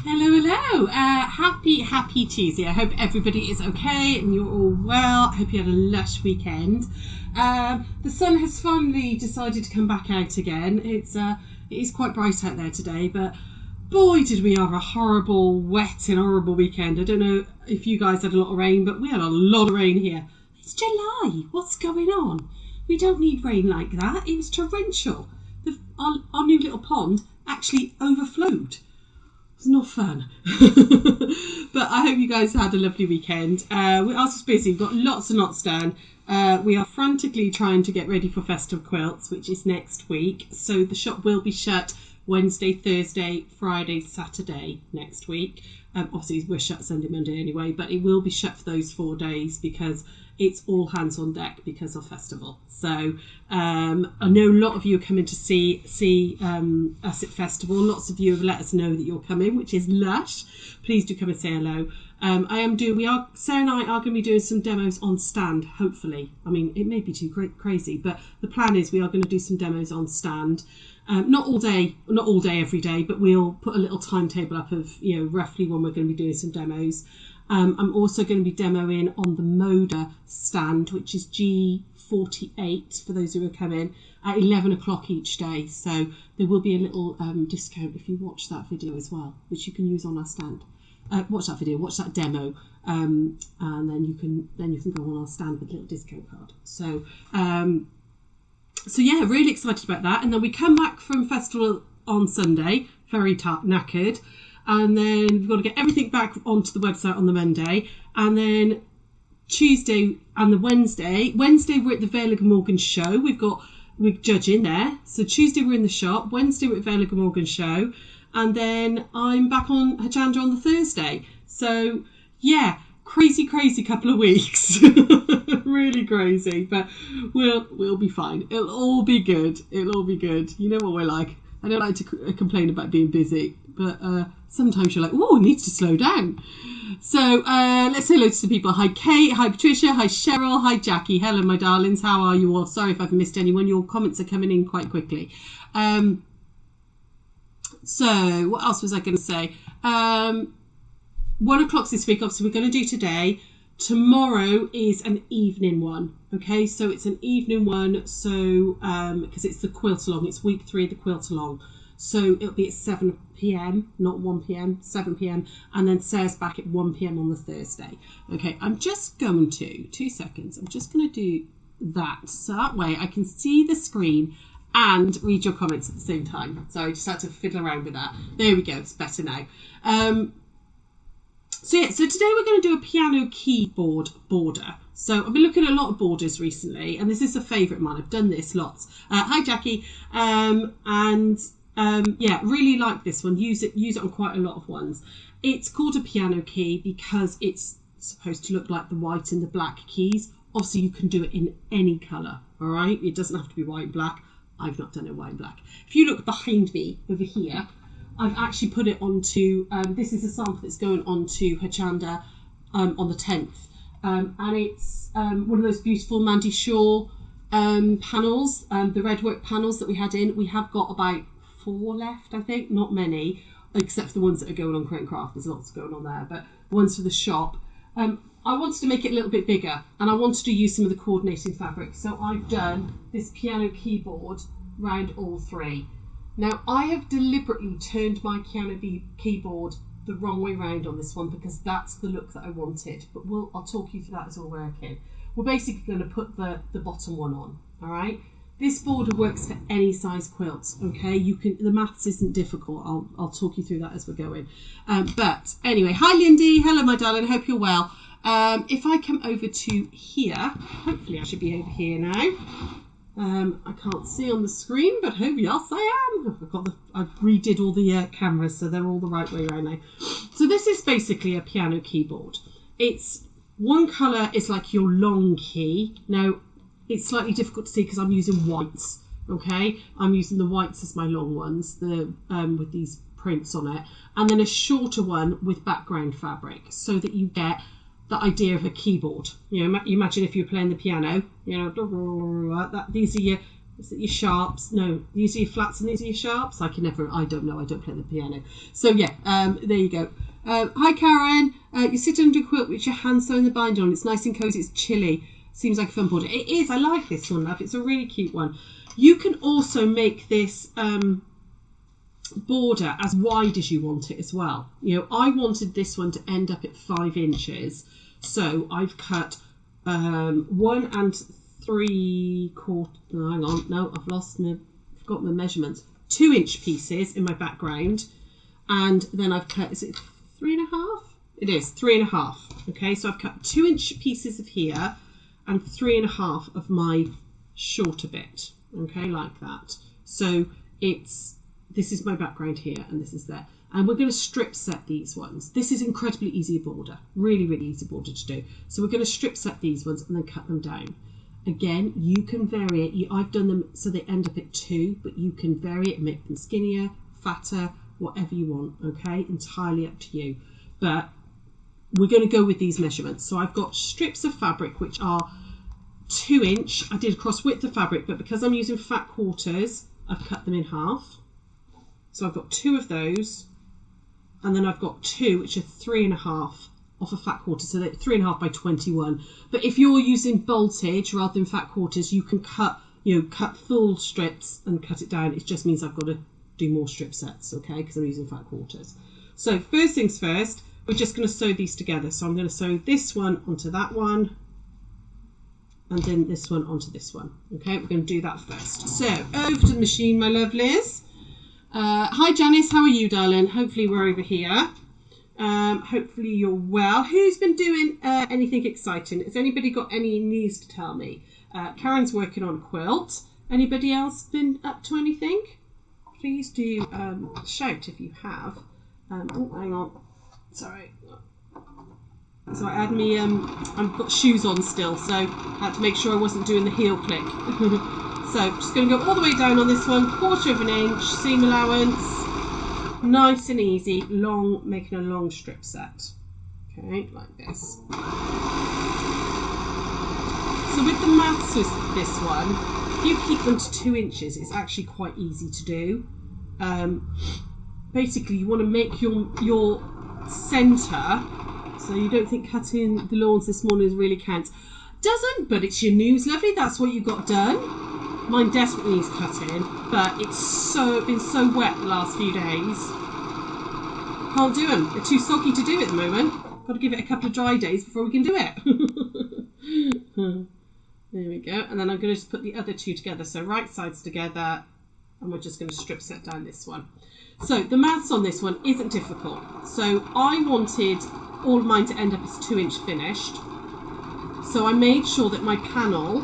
Hello, hello. Happy Tuesday. I hope everybody is okay and you're all well. I hope you had a lush weekend. The sun has finally decided to come back out again. It is quite bright out there today, but boy, did we have a horrible, wet and horrible weekend. I don't know if you guys had a lot of rain, but we had a lot of rain here. It's July. What's going on? We don't need rain like that. It was torrential. Our new little pond actually overflowed. It's not fun. But I hope you guys had a lovely weekend. We're also busy. We've got lots and lots done. We are frantically trying to get ready for Festive Quilts, which is next week. So the shop will be shut Wednesday, Thursday, Friday, Saturday next week. Obviously we're shut Sunday, Monday anyway, but it will be shut for those 4 days because it's all hands on deck because of festival. So I know a lot of you are coming to see us at festival. Lots of you have let us know that you're coming, which is lush. Please do come and say hello. Sarah and I are going to be doing some demos on stand, hopefully. I mean, it may be too crazy, but the plan is we are going to do some demos on stand. Not all day every day, but we'll put a little timetable up of, roughly when we're going to be doing some demos. I'm also going to be demoing on the Moda stand, which is G48 for those who are coming at 11 o'clock each day. So there will be a little discount if you watch that video as well, which you can use on our stand. Watch that video, watch that demo, and then you can go on our stand with a little discount card. So yeah, really excited about that. And then we come back from festival on Sunday, very knackered. And then we've got to get everything back onto the website on the Monday. And then Tuesday and the Wednesday we're at the Vale of Glamorgan show. We're judging there. So Tuesday we're in the shop. Wednesday we're at Vale of Glamorgan show. And then I'm back on Hajandra on the Thursday. So yeah, crazy couple of weeks. Really crazy, but we'll be fine. It'll all be good. You know what we're like. I don't like to complain about being busy, but sometimes you're like, oh, it needs to slow down. So let's say hello to some people. Hi Kate, hi Patricia, hi Cheryl, hi Jackie. Hello my darlings, how are you all? Sorry if I've missed anyone. Your comments are coming in quite quickly. So what else was I going to say? 1 o'clock this week, obviously we're going to do today. Tomorrow is an evening one. Okay, so it's an evening one. So because it's the quilt along, it's week 3 of the quilt along. So it'll be at 7 p.m, not 1 p.m, 7 p.m, and then Sarah's back at 1 p.m. on the Thursday. Okay, I'm just going to, 2 seconds, I'm just going to do that. So that way I can see the screen and read your comments at the same time. So I just had to fiddle around with that. There we go, it's better now. So today we're going to do a piano keyboard border. So I've been looking at a lot of borders recently, and this is a favourite of mine. I've done this lots. Hi Jackie, yeah, really like this one. Use it on quite a lot of ones. It's called a piano key because it's supposed to look like the white and the black keys. Obviously you can do it in any colour, all right? It doesn't have to be white and black. I've not done it white and black. If you look behind me over here, I've actually put it onto, this is a sample that's going onto Hachanda on the 10th. And it's one of those beautiful Mandy Shaw panels, the redwork panels that we had in. We have got about 4 left, I think, not many, except for the ones that are going on Crate and Craft. There's lots going on there, but the ones for the shop. I wanted to make it a little bit bigger, and I wanted to use some of the coordinating fabric. So I've done this piano keyboard round all 3. Now, I have deliberately turned my piano keyboard the wrong way round on this one because that's the look that I wanted. But I'll talk you through that as we're working. We're basically going to put the bottom one on, all right? This border works for any size quilt, okay? The maths isn't difficult. I'll talk you through that as we're going. But anyway, hi Lindy. Hello, my darling. Hope you're well. If I come over to here, hopefully I should be over here now. I can't see on the screen, but yes, I am. I redid all the cameras, so they're all the right way around now. So this is basically a piano keyboard. It's one colour is like your long key. Now, it's slightly difficult to see because I'm using whites. Okay, I'm using the whites as my long ones, with these prints on it, and then a shorter one with background fabric, so that you get the idea of a keyboard. You imagine if you're playing the piano, these are your Is it your sharps? No, these are your flats and these are your sharps. I don't know, I don't play the piano. So yeah, there you go. Hi Karen, you sit under a quilt with your hands sewing the bind on. It's nice and cozy, it's chilly. Seems like a fun border. It is, I like this one, love. It's a really cute one. You can also make this border as wide as you want it as well. You know, I wanted this one to end up at 5 inches. So I've cut 1 3/4. No, hang on. No, I've forgot my measurements. 2-inch pieces in my background, and then I've cut. Is it 3.5? It is 3.5. Okay, so I've cut 2-inch pieces of here, and 3.5 of my shorter bit. Okay, like that. So this is my background here, and this is there. And we're going to strip set these ones. This is incredibly easy border, really, really easy border to do. So we're going to strip set these ones and then cut them down. Again, you can vary it. I've done them so they end up at 2, but you can vary it and make them skinnier, fatter, whatever you want, okay? Entirely up to you. But we're going to go with these measurements. So I've got strips of fabric which are 2-inch. I did cross width of fabric, but because I'm using fat quarters, I've cut them in half. So I've got 2 of those, and then I've got 2 which are 3.5 off a fat quarter, so they're 3.5 by 21. But if you're using boltage rather than fat quarters, you can cut full strips and cut it down. It just means I've got to do more strip sets, okay, because I'm using fat quarters. So first things first, we're just going to sew these together. So I'm going to sew this one onto that one, and then this one onto this one. Okay, we're going to do that first. So over to the machine, my lovelies. Hi Janice, how are you, darling? Hopefully we're over here. Hopefully you're well. Who's been doing anything exciting? Has anybody got any news to tell me? Karen's working on a quilt. Anybody else been up to anything? Please do shout if you have. Oh, hang on. Sorry. So I had me, I've got shoes on still, so I had to make sure I wasn't doing the heel click. So just going to go all the way down on this one, 1/4 inch, seam allowance, nice and easy, making a long strip set. Okay, like this. So with the maths with this one, if you keep them to 2 inches, it's actually quite easy to do. Basically, you want to make your centre, so you don't think cutting the lawns this morning really counts. Doesn't, but it's your news, lovely. That's what you got done. Mine desperately needs cutting, but it's been so wet the last few days. Can't do them. They're too soggy to do at the moment. Got to give it a couple of dry days before we can do it. There we go. And then I'm going to just put the other 2 together. So right sides together, and we're just going to strip set down this one. So the maths on this one isn't difficult. So I wanted all of mine to end up as 2-inch finished. So I made sure that my panel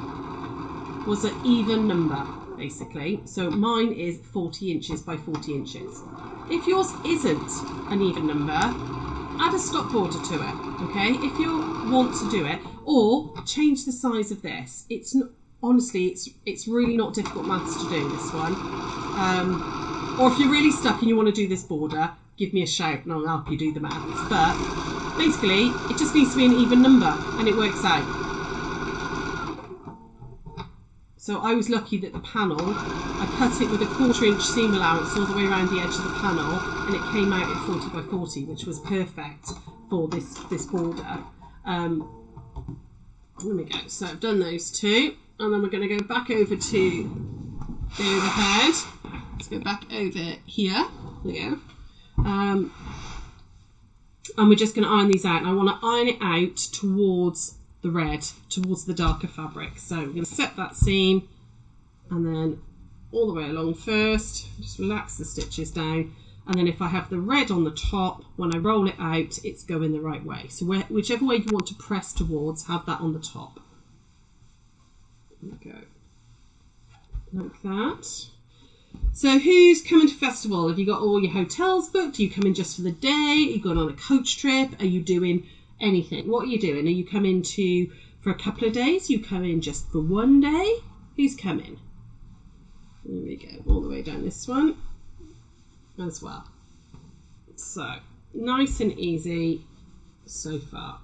was an even number, basically. So mine is 40 inches by 40 inches. If yours isn't an even number, add a stop border to it, okay? If you want to do it, or change the size of this. Honestly, it's really not difficult maths to do this one. Or if you're really stuck and you want to do this border, give me a shout and I'll help you do the maths. But basically, it just needs to be an even number, and it works out. So I was lucky that the panel, I cut it with a 1/4 inch seam allowance all the way around the edge of the panel, and it came out at 40 by 40, which was perfect for this border. There we go. So I've done those 2, and then we're going to go back over to the overhead. Let's go back over here. There we go. And we're just going to iron these out, and I want to iron it out towards the red, towards the darker fabric. So we're going to set that seam, and then all the way along first, just relax the stitches down, and then if I have the red on the top, when I roll it out, it's going the right way. So whichever way you want to press towards, have that on the top. There we go, like that. So who's coming to festival? Have you got all your hotels booked? Are you coming just for the day? Are you going on a coach trip? Are you doing anything? What are you doing? Are you coming for a couple of days? Are you coming just for one day? Who's coming? There we go, all the way down this one as well. So nice and easy so far.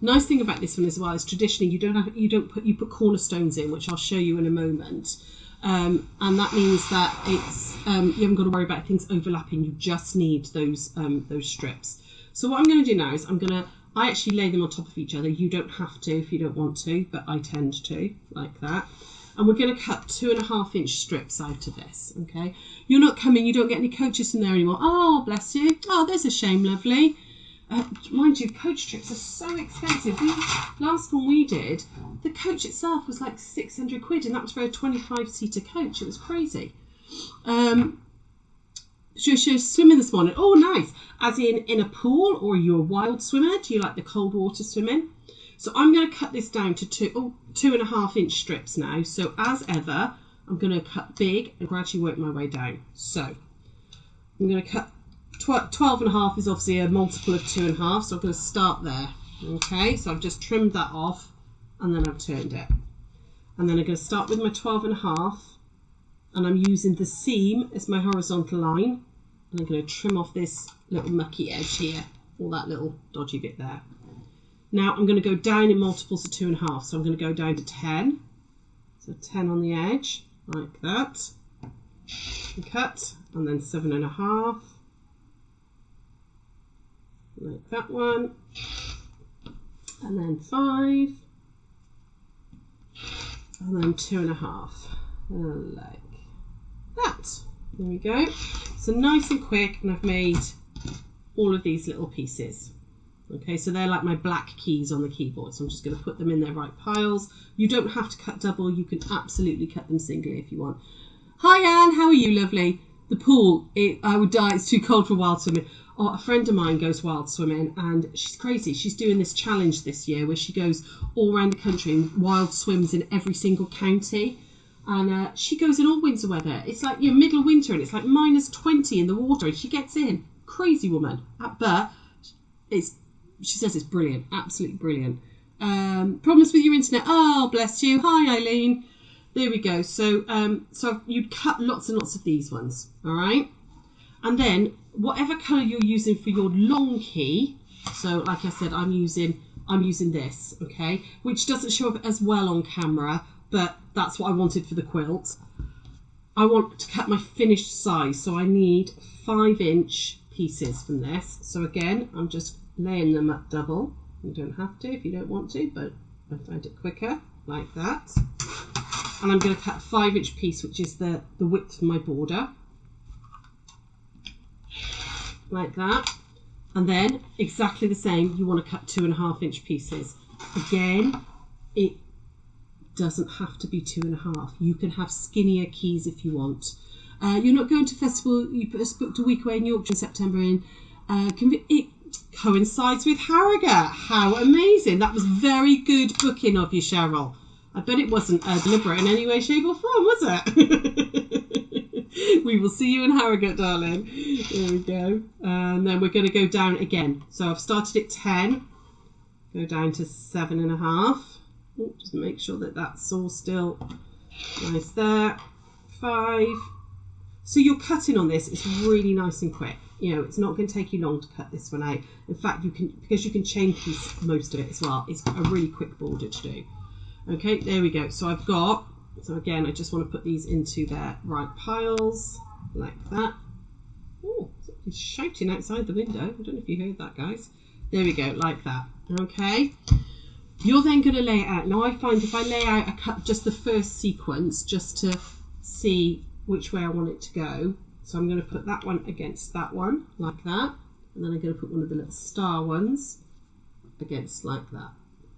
Nice thing about this one as well is traditionally you put cornerstones in, which I'll show you in a moment. And that means that it's you haven't got to worry about things overlapping. You just need those strips. So what I'm going to do now is I actually lay them on top of each other. You don't have to if you don't want to, but I tend to, like that. And we're going to cut 2.5 inch strips out of this, okay? You're not coming, you don't get any coaches in there anymore. Oh, bless you. Oh, there's a shame, lovely. Mind you, coach strips are so expensive. Last one we did, the coach itself was like 600 quid, and that was for a 25-seater coach. It was crazy. She was swimming this morning. Oh, nice. As in a pool, or you're a wild swimmer? Do you like the cold water swimming? So I'm going to cut this down to 2.5 inch strips now. So as ever, I'm going to cut big and gradually work my way down. So I'm going to cut 12.5 is obviously a multiple of 2.5. So I'm going to start there. Okay, so I've just trimmed that off and then I've turned it. And then I'm going to start with my 12.5, and I'm using the seam as my horizontal line. And I'm going to trim off this little mucky edge here, all that little dodgy bit there. Now I'm going to go down in multiples of 2.5, so I'm going to go down to 10. So 10 on the edge, like that. And cut, and then 7.5, like that one, and then 5, and then 2.5, like that. There we go. So nice and quick, and I've made all of these little pieces. Okay, so they're like my black keys on the keyboard. So I'm just going to put them in their right piles. You don't have to cut double. You can absolutely cut them singly if you want. Hi, Anne. How are you, lovely? The pool, I would die. It's too cold for wild swimming. Oh, a friend of mine goes wild swimming, and she's crazy. She's doing this challenge this year where she goes all around the country and wild swims in every single county. And she goes in all winter weather. It's like, you know, middle of winter, and it's like -20 in the water, and she gets in. Crazy woman. But she says it's brilliant, absolutely brilliant. Problems with your internet? Oh, bless you. Hi, Eileen. There we go. So you'd cut lots and lots of these ones, all right? And then whatever colour you're using for your long key, so like I said, I'm using this, okay, which doesn't show up as well on camera, but that's what I wanted for the quilt. I want to cut my finished size, so I need 5 inch pieces from this. So again, I'm just laying them up double. You don't have to if you don't want to, but I find it quicker, like that. And I'm going to cut a 5 inch piece, which is the width of my border, like that. And then exactly the same, you want to cut 2.5 inch pieces. Again, it doesn't have to be 2.5. You can have skinnier keys if you want. You're not going to festival, you just booked a week away in Yorkshire in September, and it coincides with Harrogate. How amazing. That was very good booking of you, Cheryl. I bet it wasn't deliberate in any way, shape or form, was it? We will see you in Harrogate, darling. There we go. And then we're going to go down again. So I've started at 10, go down to 7.5. Just make sure that that's all still nice there. 5. So you're cutting on this, it's really nice and quick. You know, it's not going to take you long to cut this one out. In fact, you can, because you can chain piece most of it as well. It's a really quick border to do. Okay, there we go. So I've got, so again, I just want to put these into their right piles, like that. Oh, somebody's shouting outside the window. I don't know if you heard that, guys. There we go, like that. Okay. You're then going to lay it out. Now I find if I lay out, I cut just the first sequence just to see which way I want it to go. So I'm going to put that one against that one, like that. And then I'm going to put one of the little star ones against like that.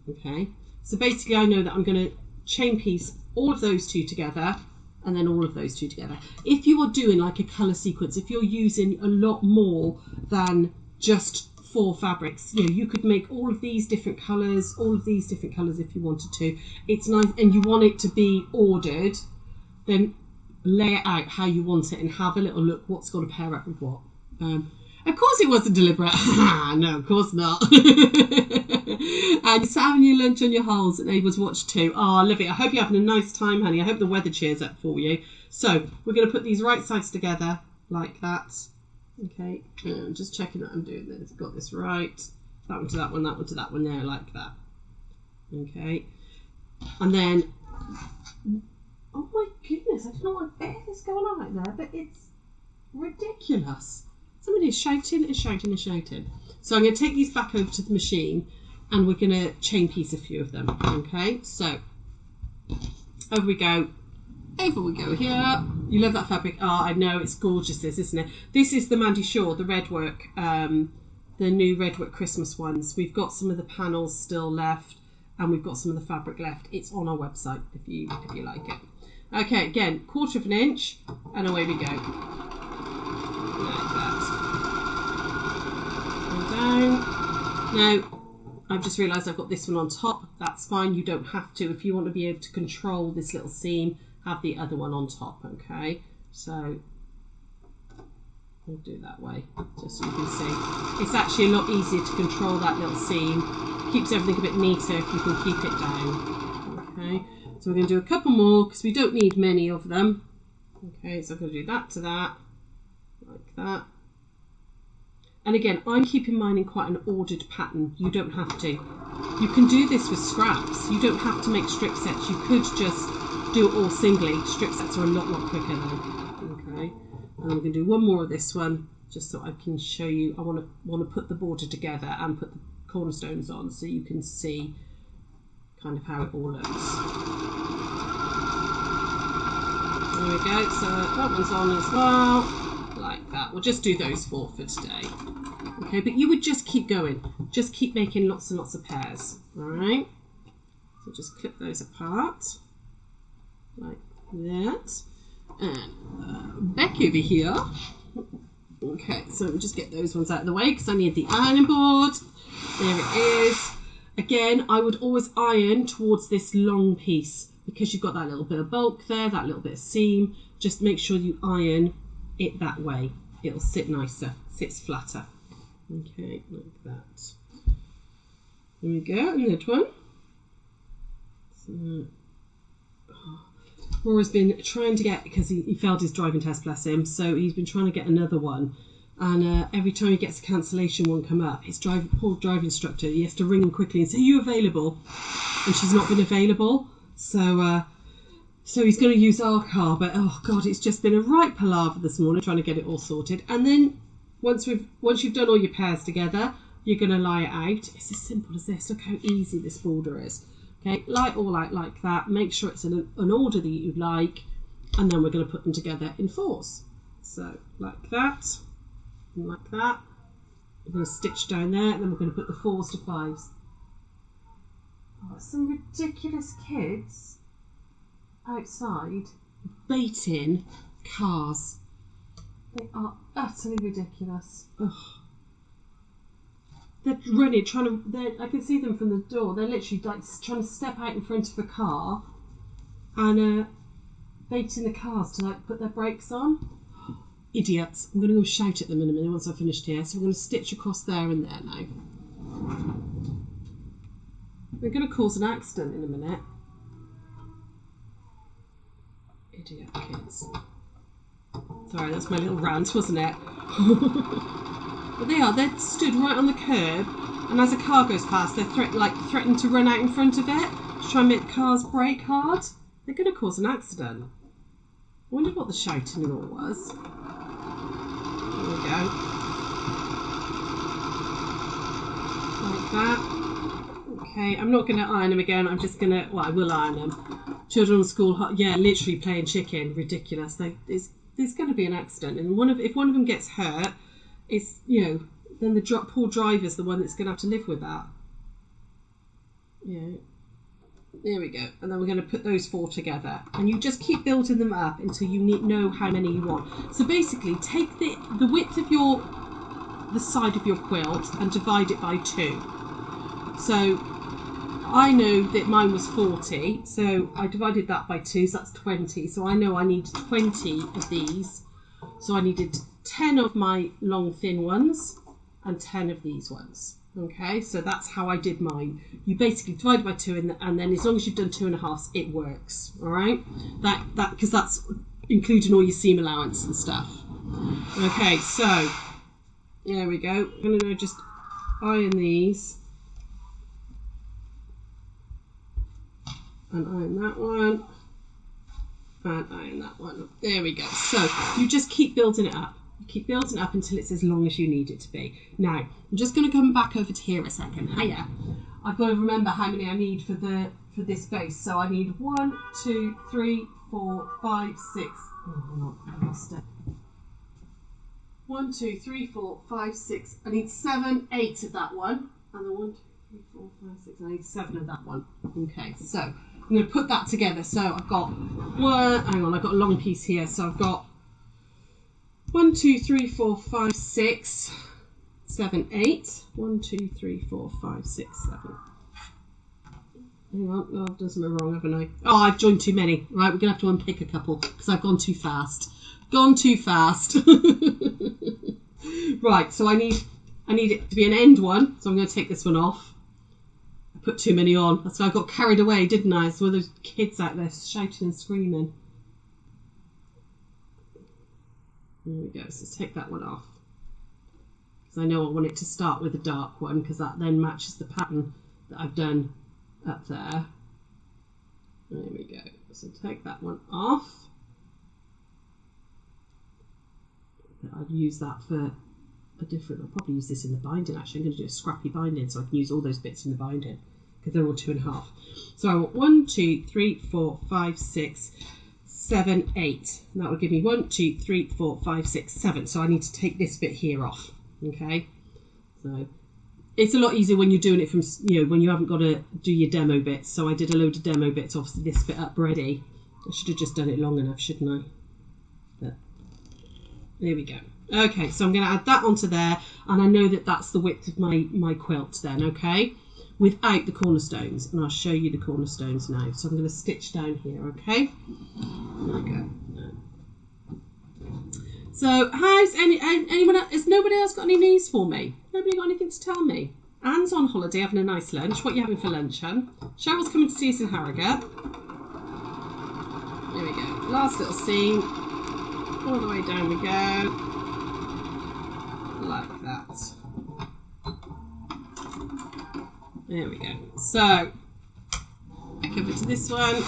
Okay. So basically I know that I'm going to chain piece all of those two together and then all of those two together. If you are doing like a colour sequence, if you're using a lot more than just 4 fabrics, you know, you could make all of these different colours, all of these different colours if you wanted to. It's nice, and you want it to be ordered, then lay it out how you want it and have a little look what's going to pair up with what. Of course it wasn't deliberate. No, of course not. And you're having your lunch on your holes and able to watch too. Oh, I love it. I hope you're having a nice time, honey. I hope the weather cheers up for you. So we're going to put these right sides together like that. Okay, just checking that I'm doing this. Got this right. that one to that one, that one to that one there, like that. Okay, and then, oh my goodness, I don't know what on earth is going on right there, but it's ridiculous. Somebody is shouting and shouting and shouting. So I'm going to take these back over to the machine and we're going to chain piece a few of them. Okay, so over we go. Over we go here. You love that fabric. Oh, I know, it's gorgeous, this, isn't it? This is the Mandy Shaw, the red work, the new red work Christmas ones. We've got some of the panels still left and we've got some of the fabric left. It's on our website if you like it. Okay, again, 1/4 inch and away we go. Like that. And down. Now, I've just realised I've got this one on top. That's fine, you don't have to. If you want to be able to control this little seam, have the other one on top, okay? So we'll do that way, just so you can see. It's actually a lot easier to control that little seam. Keeps everything a bit neater if you can keep it down. Okay, so we're going to do a couple more because we don't need many of them. Okay, so I'm going to do that to that, like that. And again, I'm keeping mine in quite an ordered pattern. You don't have to. You can do this with scraps. You don't have to make strip sets. You could just do it all singly. Strip sets are a lot quicker though. Okay, and I'm going to do one more of this one just so I can show you. I want to put the border together and put the cornerstones on so you can see kind of how it all looks. There we go. So that one's on as well. Like that. We'll just do those 4 for today. Okay, but you would just keep going. Just keep making lots and lots of pairs. Alright? So just clip those apart. Like that. And back over here. Okay, so we'll just get those ones out of the way because I need the ironing board. There it is. Again, I would always iron towards this long piece because you've got that little bit of bulk there, that little bit of seam. Just make sure you iron it that way. It'll sit nicer, sits flatter. Okay, like that. There we go, and that one. So, Rora's been trying to get, because he failed his driving test, bless him, so he's been trying to get another one. And every time he gets a cancellation one come up, his poor driving instructor, he has to ring him quickly and say, "Are you available?" And she's not been available. So he's going to use our car, but oh god, it's just been a right palaver this morning trying to get it all sorted. And then once you've done all your pairs together, you're going to lie it out. It's as simple as this. Look how easy this border is. Okay, lie it all out like that. Make sure it's in an order that you like, and then we're going to put them together in 4s. So like that, and like that. We're going to stitch down there, and then we're going to put the 4s to 5s. Oh, some ridiculous kids outside baiting cars. They are utterly ridiculous. Ugh. They're running, I can see them from the door. They're literally like trying to step out in front of a car and baiting the cars to like put their brakes on. Idiots. I'm going to go shout at them in a minute once I've finished here. So we're going to stitch across there and there now. We're going to cause an accident in a minute. Idiot kids. Sorry, that's my little rant, wasn't it? But they're stood right on the curb, and as a car goes past, they're threatening to run out in front of it to try and make cars brake hard. They're going to cause an accident. I wonder what the shouting and all was. There we go. Like that. Okay, I'm not going to iron them again. I'm just going to, well, I will iron them. Children on school, yeah, literally playing chicken. Ridiculous. There's going to be an accident, and if one of them gets hurt, it's, then the poor driver's the one that's going to have to live with that. Yeah. There we go. And then we're going to put those 4 together. And you just keep building them up until you know how many you want. So basically, take the width of the side of your quilt and divide it by 2. So I know that mine was 40, so I divided that by 2, so that's 20. So I know I need 20 of these. So I needed 10 of my long thin ones and 10 of these ones. Okay, so that's how I did mine. You basically divide by 2, and then as long as you've done 2.5, it works. All right, because that's including all your seam allowance and stuff. Okay, so there we go. I'm going to just iron these. And iron that one. And iron that one. There we go. So you just keep building it up. You keep building it up until it's as long as you need it to be. Now, I'm just going to come back over to here a second. Hiya. I've got to remember how many I need for this base. So I need 1, 2, 3, 4, 5, 6. Oh, hang on, I lost it. 1, 2, 3, 4, 5, 6. I need 7, 8 of that one. And then 1, 2, 3, 4, 5, 6. I need 7 of that one. Okay, so I'm going to put that together. So I've got one, hang on, I've got a long piece here. So I've got 1, 2, 3, 4, 5, 6, 7, 8. 1, 2, 3, 4, 5, 6, 7. Hang on, oh, I've done something wrong, haven't I? Oh, I've joined too many. Right, we're going to have to unpick a couple because I've gone too fast. Gone too fast. Right, so I need it to be an end one, so I'm going to take this one off. I put too many on. That's why I got carried away, didn't I? So those kids out there shouting and screaming. There we go. So let's take that one off. Because I know I want it to start with a dark one, because that then matches the pattern that I've done up there. There we go. So take that one off. I'd use that for a different, I'll probably use this in the binding actually. I'm going to do a scrappy binding so I can use all those bits in the binding because they're all 2.5. So I want 1, 2, 3, 4, 5, 6, 7, 8. And that will give me 1, 2, 3, 4, 5, 6, 7. So I need to take this bit here off. Okay. So it's a lot easier when you're doing it from, when you haven't got to do your demo bits. So I did a load of demo bits off this bit up ready. I should have just done it long enough, shouldn't I? But there we go. Okay, so I'm going to add that onto there, and I know that that's the width of my quilt then, okay? Without the cornerstones, and I'll show you the cornerstones now. So I'm going to stitch down here, okay? There we go. So has anyone else, has nobody else got any news for me? Nobody got anything to tell me? Anne's on holiday having a nice lunch. What are you having for lunch, hun? Cheryl's coming to see us in Harrogate. There we go. Last little seam. All the way down we go. Like that. There we go. So, back over to this one.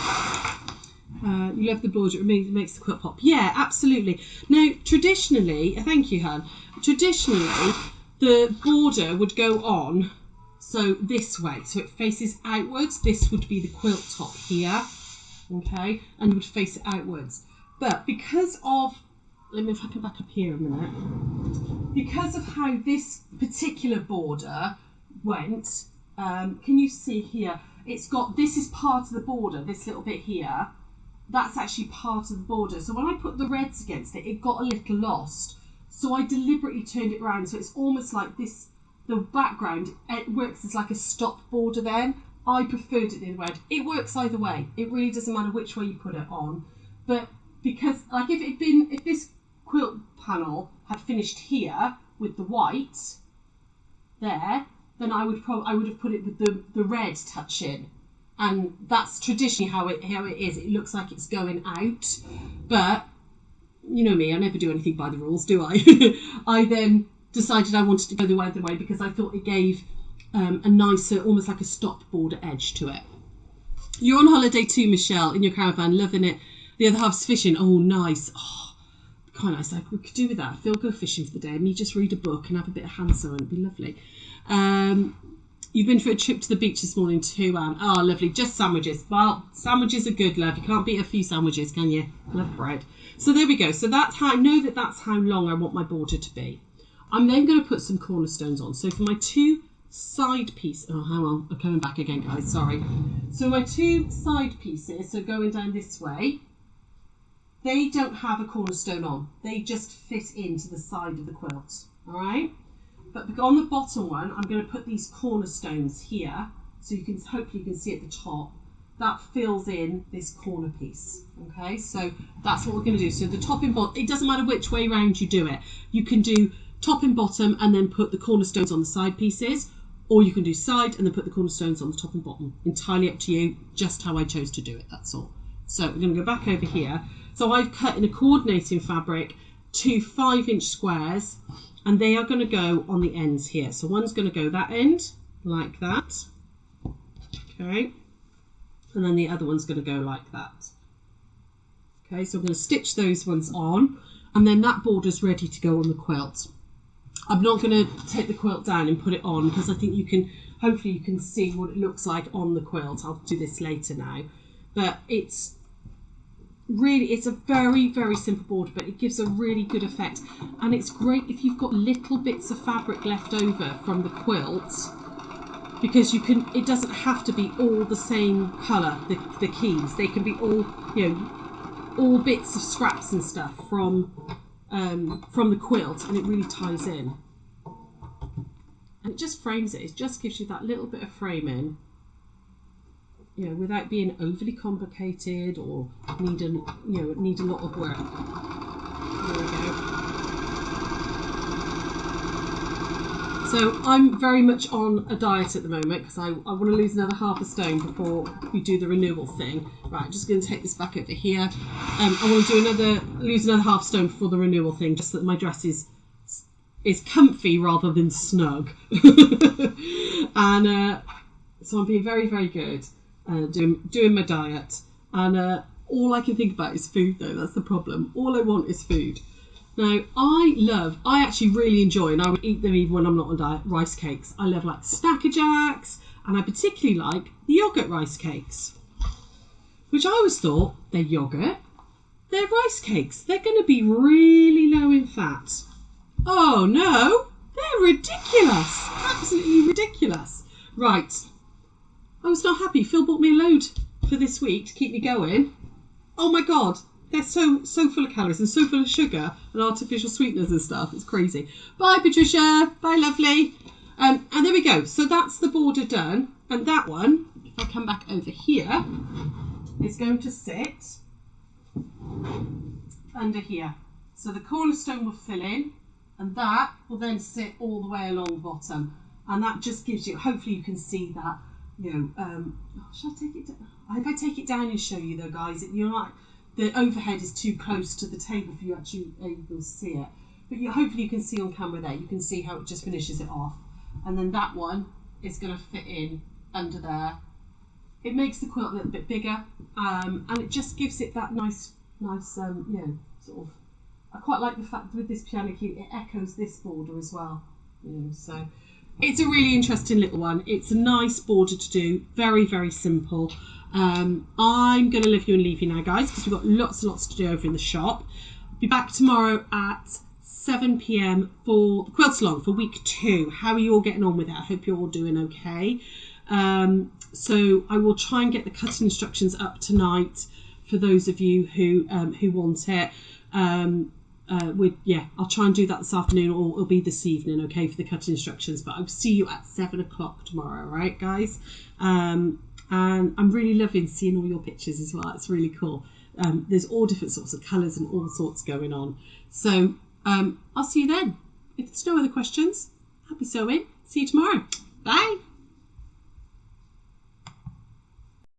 You love the border, it makes the quilt pop. Yeah, absolutely. Now, traditionally, thank you, Han. Traditionally, the border would go on, so this way, so it faces outwards. This would be the quilt top here, okay, and would face it outwards. But because of, let me if I can back up here a minute. Because of how this particular border went, can you see here? It's got, this is part of the border, this little bit here. That's actually part of the border. So when I put the reds against it, it got a little lost. So I deliberately turned it around. So it's almost like this, the background, it works as like a stop border then. I preferred it the other way. It works either way. It really doesn't matter which way you put it on. But because, like if this quilt panel had finished here with the white there, then I would have put it with the red touch in. And that's traditionally how it is. It looks like it's going out, but you know me, I never do anything by the rules, do I? I then decided I wanted to go the other way because I thought it gave a nicer, almost like a stop border edge to it. You're on holiday too, Michelle, in your caravan, loving it. The other half's fishing. Oh, nice. Oh, quite nice. Like we could do with that. Phil go fishing for the day, and me just read a book and have a bit of hand sewing. It'd be lovely. You've been for a trip to the beach this morning too, Anne. Oh, lovely. Just sandwiches. Well, sandwiches are good, love. You can't beat a few sandwiches, can you? Love bread. So there we go. So that's how I know that's how long I want my border to be. I'm then going to put some cornerstones on. So for my two side pieces, oh, hang on, I'm coming back again, guys. Sorry. So my two side pieces, so going down this way, they don't have a cornerstone on. They just fit into the side of the quilt. All right. But on the bottom one, I'm going to put these cornerstones here, so you can hopefully you can see at the top. That fills in this corner piece. Okay, so that's what we're going to do. So the top and bottom, it doesn't matter which way around you do it. You can do top and bottom and then put the cornerstones on the side pieces, or you can do side and then put the cornerstones on the top and bottom. Entirely up to you, just how I chose to do it, that's all. So we're going to go back over here. So I've cut in a coordinating fabric 2 5-inch squares, and they are going to go on the ends here. So one's going to go that end like that, okay, and then the other one's going to go like that. Okay, so I'm going to stitch those ones on, and then that border's ready to go on the quilt. I'm not going to take the quilt down and put it on, because I think you can, hopefully you can see what it looks like on the quilt. I'll do this later now. But it's really, it's a very, very simple border, but it gives a really good effect. And it's great if you've got little bits of fabric left over from the quilt, because you can, it doesn't have to be all the same colour, the keys. They can be all, you know, all bits of scraps and stuff from the quilt, and it really ties in. And it just frames it. It just gives you that little bit of framing, you know, without being overly complicated or need a lot of work. There we go. So I'm very much on a diet at the moment, because I want to lose another half a stone before we do the renewal thing. Right, I'm just going to take this back over here. I want to do lose another half stone before the renewal thing, just so that my dress is comfy rather than snug. And so I'm being very, very good, doing my diet. And all I can think about is food, though. That's the problem. All I want is food. Now, I actually really enjoy, and I would eat them even when I'm not on diet, rice cakes. I love like Snacker Jacks, and I particularly like the yoghurt rice cakes, which I always thought, they're yoghurt, they're rice cakes. They're going to be really low in fat. Oh no, they're ridiculous. Absolutely ridiculous. Right, I was not happy. Phil bought me a load for this week to keep me going. Oh my God. They're so full of calories and so full of sugar and artificial sweeteners and stuff. It's crazy. Bye, Patricia. Bye, lovely. And there we go. So that's the border done. And that one, if I come back over here, is going to sit under here. So the cornerstone will fill in, and that will then sit all the way along the bottom. And that just gives you, hopefully you can see that, you know, shall I take it down? If I take it down and show you though, guys, you're like, the overhead is too close to the table for you actually able to see it. But hopefully you can see on camera there, you can see how it just finishes it off. And then that one is going to fit in under there. It makes the quilt a little bit bigger, and it just gives it that nice, you know, sort of, I quite like the fact that with this piano key, it echoes this border as well. You know, so it's a really interesting little one. It's a nice border to do, very, very simple. I'm going to leave you now, guys, because we've got lots and lots to do over in the shop. I'll be back tomorrow at 7 p.m. for the quilt salon for week 2. How are you all getting on with that? I hope you're all doing okay. So I will try and get the cutting instructions up tonight for those of you who want it. I'll try and do that this afternoon, or it'll be this evening, okay, for the cutting instructions. But I'll see you at 7 o'clock tomorrow, right, guys? And I'm really loving seeing all your pictures as well. It's really cool. There's all different sorts of colours and all sorts going on. So I'll see you then. If there's no other questions, happy sewing. See you tomorrow. Bye.